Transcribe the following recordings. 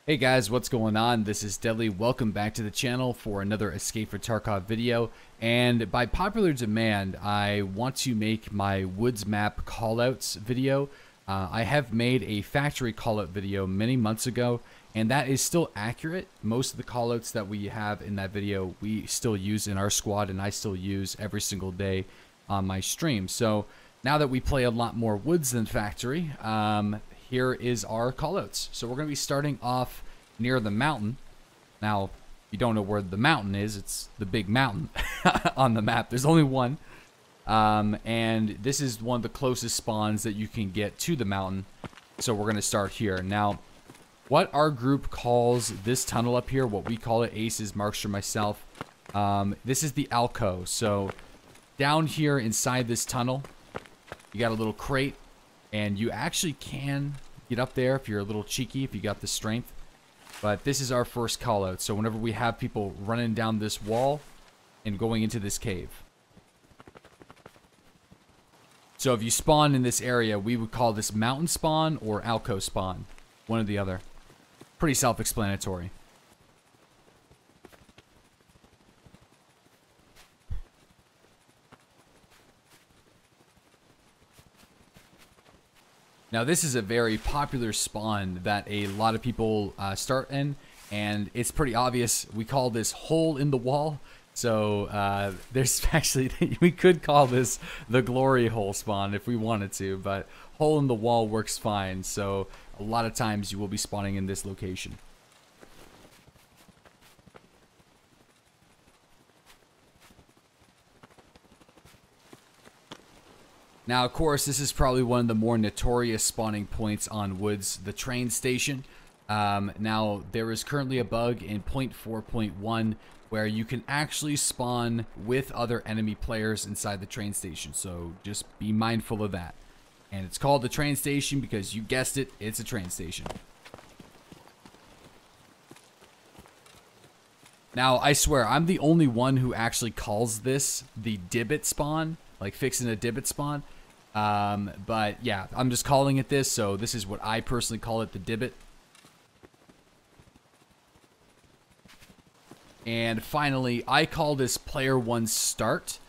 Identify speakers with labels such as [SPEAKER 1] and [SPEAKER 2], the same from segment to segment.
[SPEAKER 1] Hey guys, what's going on? This is Deadly. Welcome back to the channel for another Escape for Tarkov video. And by popular demand, I want to make my woods map callouts video. I have made a factory callout video many months ago, and that is still accurate. Most of the callouts that we have in that video, we still use in our squad, and I still use every single day on my stream. So now that we play a lot more woods than factory, here is our callouts. So we're going to be starting off near the mountain. Now, if you don't know where the mountain is, it's the big mountain on the map. There's only one. And this is one of the closest spawns that you can get to the mountain. So we're going to start here. Now, what our group calls this tunnel up here, what we call it, Aces, Markster, myself, this is the alcove. So down here inside this tunnel, you got a little crate. And you actually can get up there if you're a little cheeky, if you got the strength. But this is our first call out. So whenever we have people running down this wall and going into this cave. So if you spawn in this area, we would call this mountain spawn or alcove spawn. One or the other. Pretty self-explanatory. Now this is a very popular spawn that a lot of people start in, and it's pretty obvious. We call this hole in the wall. So there's actually, we could call this the glory hole spawn if we wanted to, but hole in the wall works fine. So a lot of times you will be spawning in this location. Now, of course, this is probably one of the more notorious spawning points on Woods, the train station. Now, there is currently a bug in 0.4.1 where you can actually spawn with other enemy players inside the train station. So just be mindful of that. And it's called the train station because you guessed it, it's a train station. Now, I swear, I'm the only one who actually calls this the Dibbit spawn, like fixing a Dibbit spawn. But yeah, I'm just calling it this, so this is what I personally call it, the Dibbit. And finally, I call this player one start,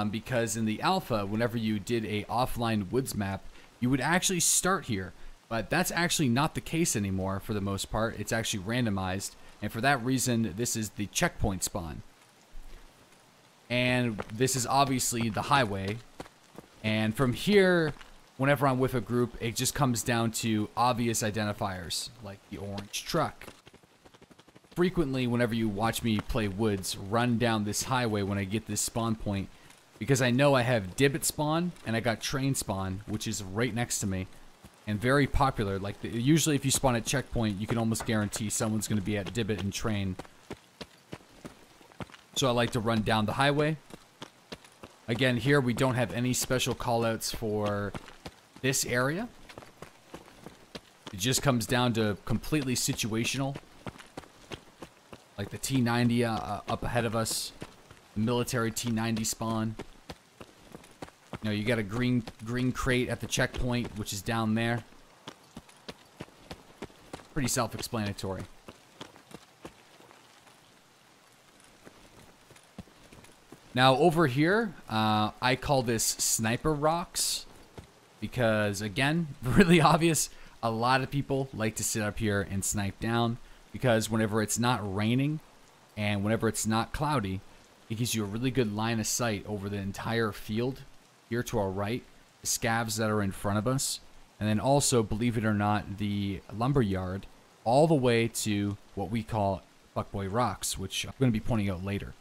[SPEAKER 1] because in the alpha, whenever you did a offline woods map, you would actually start here. But that's actually not the case anymore for the most part. It's actually randomized, and for that reason, this is the checkpoint spawn. And this is obviously the highway. And from here, whenever I'm with a group, it just comes down to obvious identifiers, like the orange truck. Frequently, whenever you watch me play woods, run down this highway when I get this spawn point, because I know I have Dibbit spawn, and I got train spawn, which is right next to me, and very popular. Like, usually if you spawn at checkpoint, you can almost guarantee someone's going to be at Dibbit and train. So I like to run down the highway. Again, here we don't have any special callouts for this area. It just comes down to completely situational. Like the T90 up ahead of us. The military T90 spawn. You know, you got a green crate at the checkpoint, which is down there. Pretty self-explanatory. Now over here, I call this sniper rocks because, again, really obvious, a lot of people like to sit up here and snipe down because whenever it's not raining and whenever it's not cloudy, it gives you a really good line of sight over the entire field here to our right, the scavs that are in front of us, and then also, believe it or not, the lumber yard all the way to what we call Fuckboy Rocks, which I'm going to be pointing out later.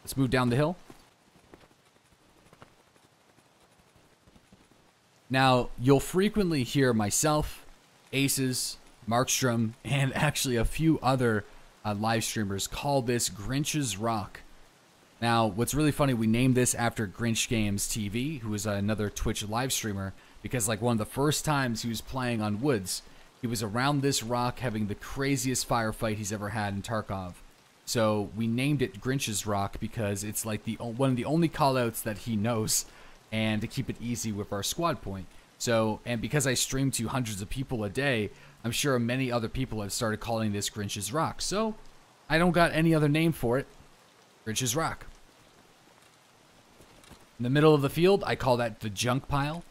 [SPEAKER 1] Let's move down the hill. Now, you'll frequently hear myself, Aces, Markstrom, and actually a few other live streamers call this Grinch's Rock. Now, what's really funny, we named this after Grinch Games TV, who is another Twitch live streamer, because like one of the first times he was playing on Woods, he was around this rock having the craziest firefight he's ever had in Tarkov. So we named it Grinch's Rock because it's like one of the only callouts that he knows, and to keep it easy with our squad point. So, and because I stream to hundreds of people a day, I'm sure many other people have started calling this Grinch's Rock. So, I don't got any other name for it. Grinch's Rock. In the middle of the field, I call that the junk pile.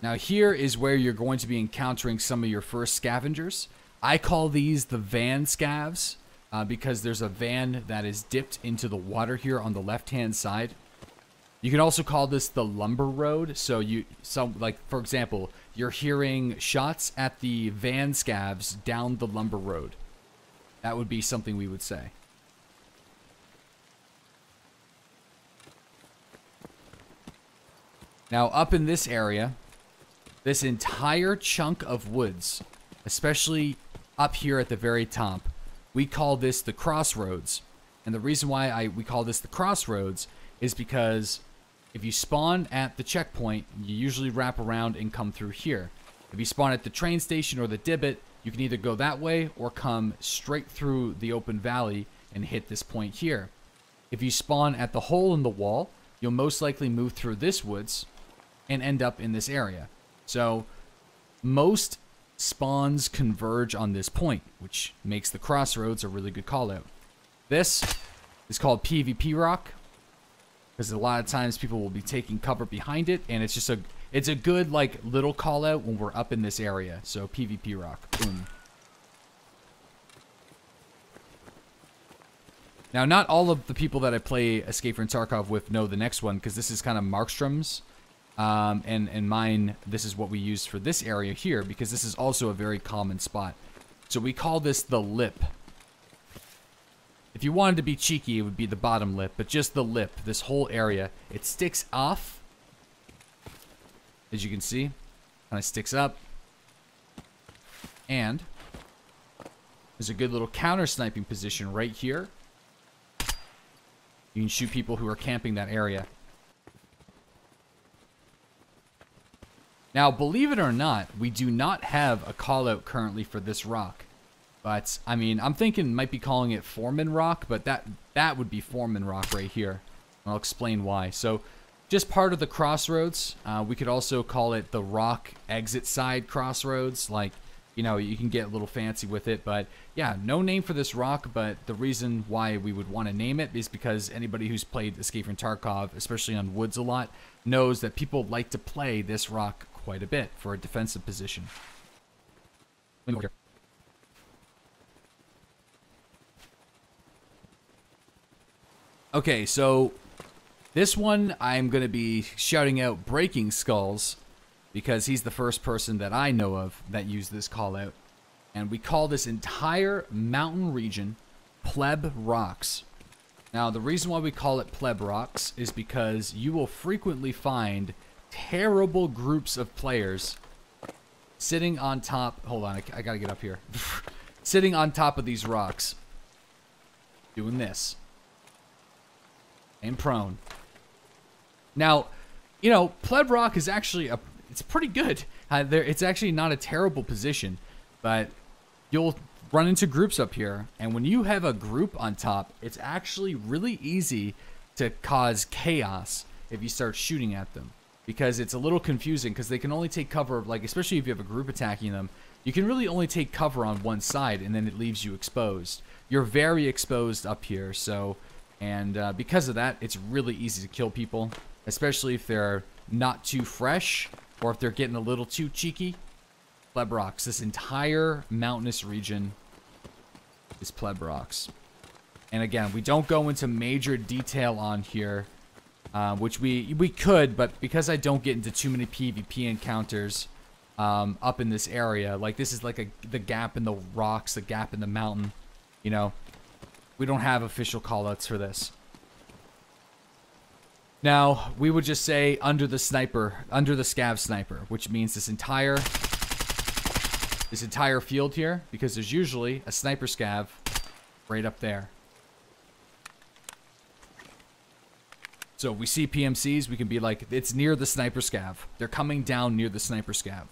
[SPEAKER 1] Now here is where you're going to be encountering some of your first scavengers. I call these the van scavs because there's a van that is dipped into the water here on the left-hand side. You can also call this the lumber road. So like for example, you're hearing shots at the van scavs down the lumber road. That would be something we would say. Now up in this area, this entire chunk of woods, especially up here at the very top, we call this the crossroads. And the reason why we call this the crossroads is because if you spawn at the checkpoint, you usually wrap around and come through here. If you spawn at the train station or the divot, you can either go that way or come straight through the open valley and hit this point here. If you spawn at the hole in the wall, you'll most likely move through this woods and end up in this area. So most spawns converge on this point, which makes the crossroads a really good call out. This is called PvP rock because a lot of times people will be taking cover behind it, and it's just it's a good like little call out when we're up in this area. So PvP rock, boom. Now, not all of the people that I play Escape from Tarkov with know the next one because this is kind of Markstrom's. And mine, this is what we use for this area here because this is also a very common spot. So we call this the lip. If you wanted to be cheeky, it would be the bottom lip, but just the lip, this whole area. It sticks off, as you can see, kind of sticks up. And there's a good little counter sniping position right here. You can shoot people who are camping that area. Now, believe it or not, we do not have a callout currently for this rock. But, I mean, I'm thinking might be calling it Foreman Rock, but that would be Foreman Rock right here. I'll explain why. So, just part of the crossroads. We could also call it the rock exit side crossroads. Like, you know, you can get a little fancy with it. But, yeah, no name for this rock, but the reason why we would want to name it is because anybody who's played Escape from Tarkov, especially on woods a lot, knows that people like to play this rock quite a bit for a defensive position. Let me go here. Okay, so this one I'm going to be shouting out Breaking Skulls because he's the first person that I know of that used this call out. And we call this entire mountain region Pleb Rocks. Now, the reason why we call it Pleb Rocks is because you will frequently find terrible groups of players sitting on top. Hold on, I gotta get up here. Sitting on top of these rocks, doing this, and prone. Now, you know, Pleb Rock is actually it's pretty good. It's actually not a terrible position, but you'll run into groups up here, and when you have a group on top, it's actually really easy to cause chaos if you start shooting at them. Because it's a little confusing because they can only take cover, like especially if you have a group attacking them, you can really only take cover on one side and then it leaves you exposed. You're very exposed up here, so, and because of that, it's really easy to kill people, especially if they're not too fresh or if they're getting a little too cheeky. Pleb Rocks, this entire mountainous region is Pleb Rocks. And again, we don't go into major detail on here. Which we could, but because I don't get into too many PvP encounters up in this area, like this is like the gap in the rocks, the gap in the mountain, you know, we don't have official callouts for this. Now, we would just say under the scav sniper, which means this entire field here, because there's usually a sniper scav right up there. So if we see PMCs, we can be like, it's near the sniper scav. They're coming down near the sniper scav.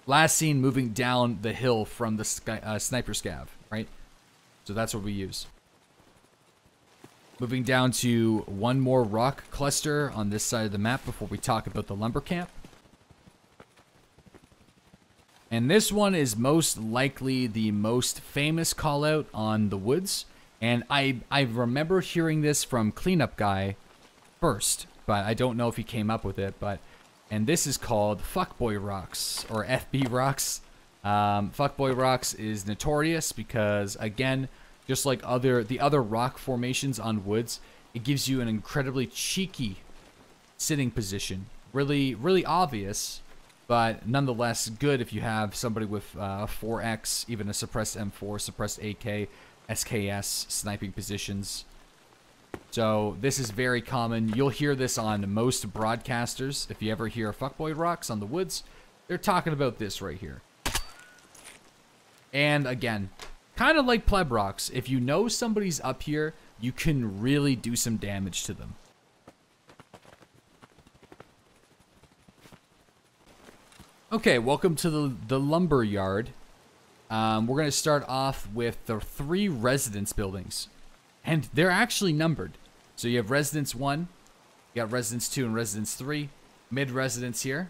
[SPEAKER 1] Last seen moving down the hill from the sniper scav, right? So that's what we use. Moving down to one more rock cluster on this side of the map before we talk about the lumber camp. And this one is most likely the most famous callout on the woods. And I remember hearing this from Cleanup Guy first, but I don't know if he came up with it. And this is called Fuckboy Rocks, or FB Rocks. Fuckboy Rocks is notorious because, again, just like the other rock formations on woods, it gives you an incredibly cheeky sitting position. Really, really obvious, but nonetheless good if you have somebody with 4X, even a suppressed M4, suppressed AK, SKS sniping positions. So this is very common. You'll hear this on most broadcasters. If you ever hear Fuckboy Rocks on the woods, they're talking about this right here. And again, kind of like pleb rocks, if you know somebody's up here, you can really do some damage to them. Okay, welcome to the lumber yard. We're going to start off with the 3 residence buildings. And they're actually numbered. So you have residence 1, you got residence 2 and residence 3. Mid residence here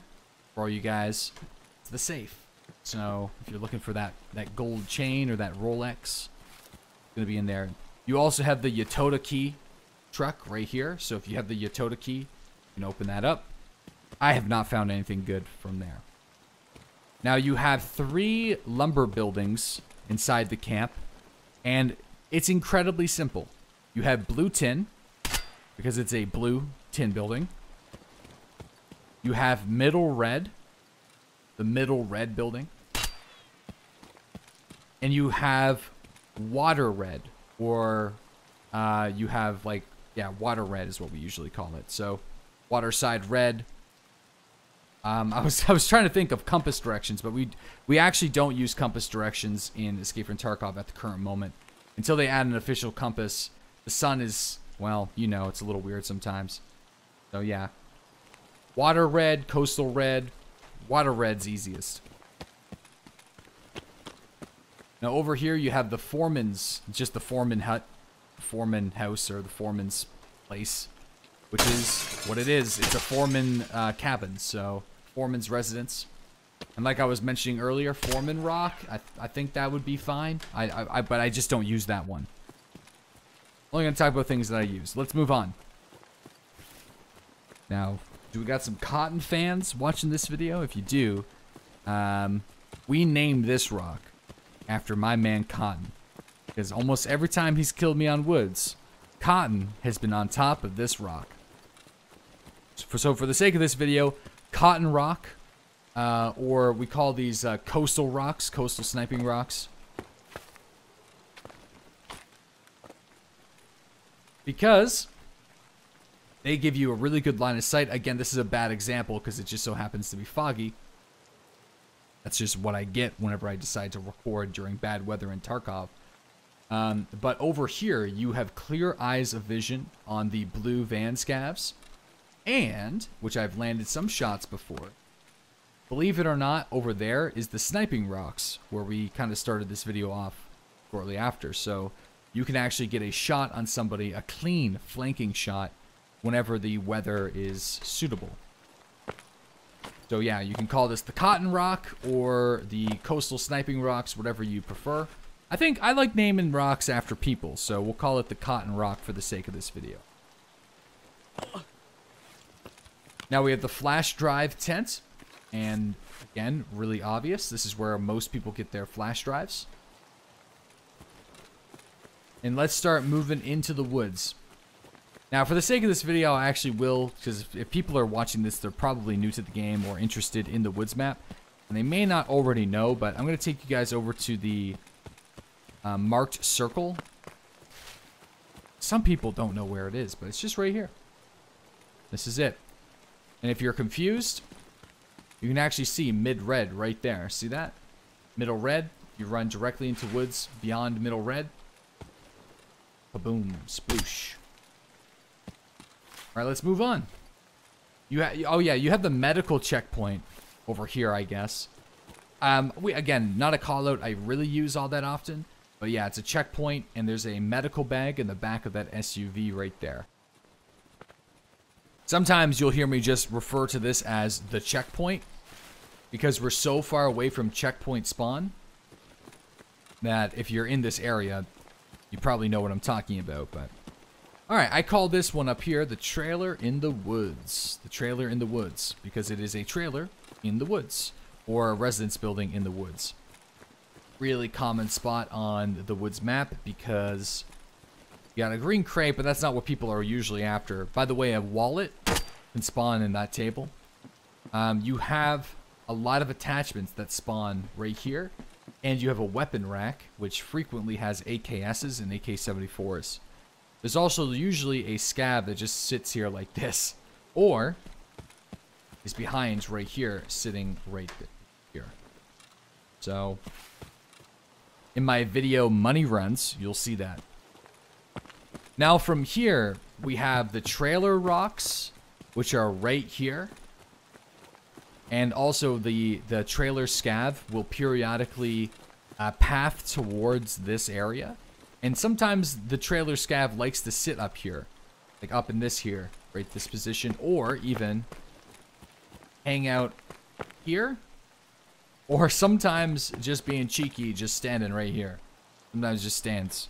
[SPEAKER 1] for all you guys. It's the safe. So if you're looking for that gold chain or that Rolex, it's going to be in there. You also have the Yatoda key truck right here. So if you have the Yatoda key, you can open that up. I have not found anything good from there. Now you have 3 lumber buildings inside the camp, and it's incredibly simple. You have blue tin, because it's a blue tin building. You have middle red, the middle red building. And you have water red, or you have water red is what we usually call it. So waterside red. I was trying to think of compass directions, but we actually don't use compass directions in Escape from Tarkov at the current moment. Until they add an official compass, the sun is, well, you know, it's a little weird sometimes. So yeah. Water red, coastal red. Water red's easiest. Now over here you have the foreman's, just the foreman hut, foreman house, or the foreman's place, which is what it is. It's a foreman cabin, so foreman's residence. And like I was mentioning earlier, foreman rock, I think that would be fine. But I just don't use that one. Only gonna talk about things that I use. Let's move on. Now, do we got some cotton fans watching this video? If you do, we named this rock after my man Cotton, because almost every time he's killed me on woods, Cotton has been on top of this rock. So for the sake of this video, Cotton Rock, or we call these coastal rocks, coastal sniping rocks, because they give you a really good line of sight. Again, this is a bad example because it just so happens to be foggy. That's just what I get whenever I decide to record during bad weather in Tarkov. But over here, you have clear eyes of vision on the blue van scavs, and, which I've landed some shots before, believe it or not, over there is the sniping rocks, where we kind of started this video off shortly after. So you can actually get a shot on somebody, a clean flanking shot, whenever the weather is suitable. So yeah, you can call this the Cotton Rock or the Coastal Sniping Rocks, whatever you prefer. I think I like naming rocks after people, so we'll call it the Cotton Rock for the sake of this video. Now we have the flash drive tent, and again, really obvious. This is where most people get their flash drives. And let's start moving into the woods. Now, for the sake of this video, I actually will, because if people are watching this, they're probably new to the game or interested in the woods map, and they may not already know, but I'm going to take you guys over to the marked circle. Some people don't know where it is, but it's just right here. This is it. And if you're confused, you can actually see mid-red right there. See that? Middle red. You run directly into woods beyond middle red. Ba-boom. Sploosh. All right, let's move on. Oh yeah, you have the medical checkpoint over here, I guess. Again, not a call out I really use all that often, But yeah, it's a checkpoint, and there's a medical bag in the back of that SUV right there. Sometimes you'll hear me just refer to this as the checkpoint, because we're so far away from checkpoint spawn that if you're in this area, you probably know what I'm talking about. But all right, I call this one up here the trailer in the woods. The trailer in the woods, because it is a trailer in the woods, or a residence building in the woods. Really common spot on the woods map, because you got a green crate, but that's not what people are usually after. By the way, a wallet can spawn in that table. You have a lot of attachments that spawn right here, and you have a weapon rack, which frequently has AKSs and AK-74s. There's also usually a scab that just sits here like this, or is behind right here, sitting right here. So in my video money runs, you'll see that. Now from here, we have the trailer rocks, which are right here. And also the trailer scav will periodically path towards this area. And sometimes the trailer scav likes to sit up here, like up in this here, right this position, or even hang out here. Or sometimes just being cheeky, just standing right here. Sometimes just stands.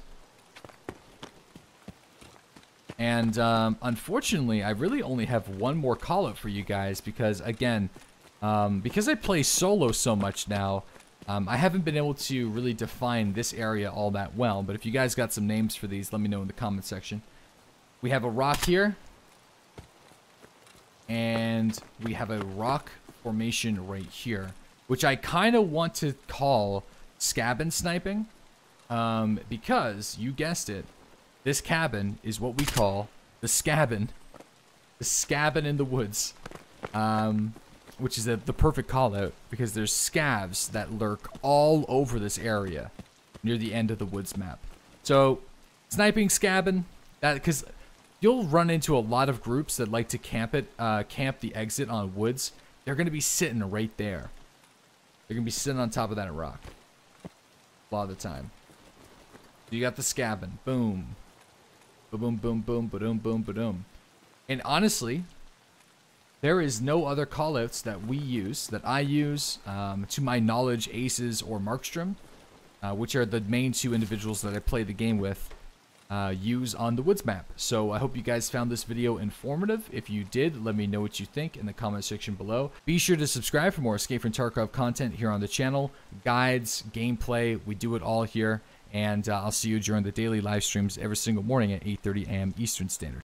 [SPEAKER 1] And unfortunately, I really only have one more call out for you guys because, again, because I play solo so much now, I haven't been able to really define this area all that well. But if you guys got some names for these, let me know in the comment section. We have a rock here. And we have a rock formation right here, which I kind of want to call scabin sniping. Because, you guessed it, this cabin is what we call the scabin. The scabin in the woods. Which is the perfect call out, because there's scavs that lurk all over this area near the end of the woods map. So, sniping scabin, because you'll run into a lot of groups that like to camp the exit on woods. They're going to be sitting right there. They're going to be sitting on top of that rock a lot of the time. You got the scabin. Boom. Boom, boom, boom, boom, boom, boom. And honestly, there is no other callouts that we use, that I use, to my knowledge, Aces or Markstrom, which are the main two individuals that I play the game with, use on the woods map. So I hope you guys found this video informative. If you did, let me know what you think in the comment section below. Be sure to subscribe for more Escape from Tarkov content here on the channel. Guides, gameplay, we do it all here. And I'll see you during the daily live streams every single morning at 8:30 a.m. Eastern Standard.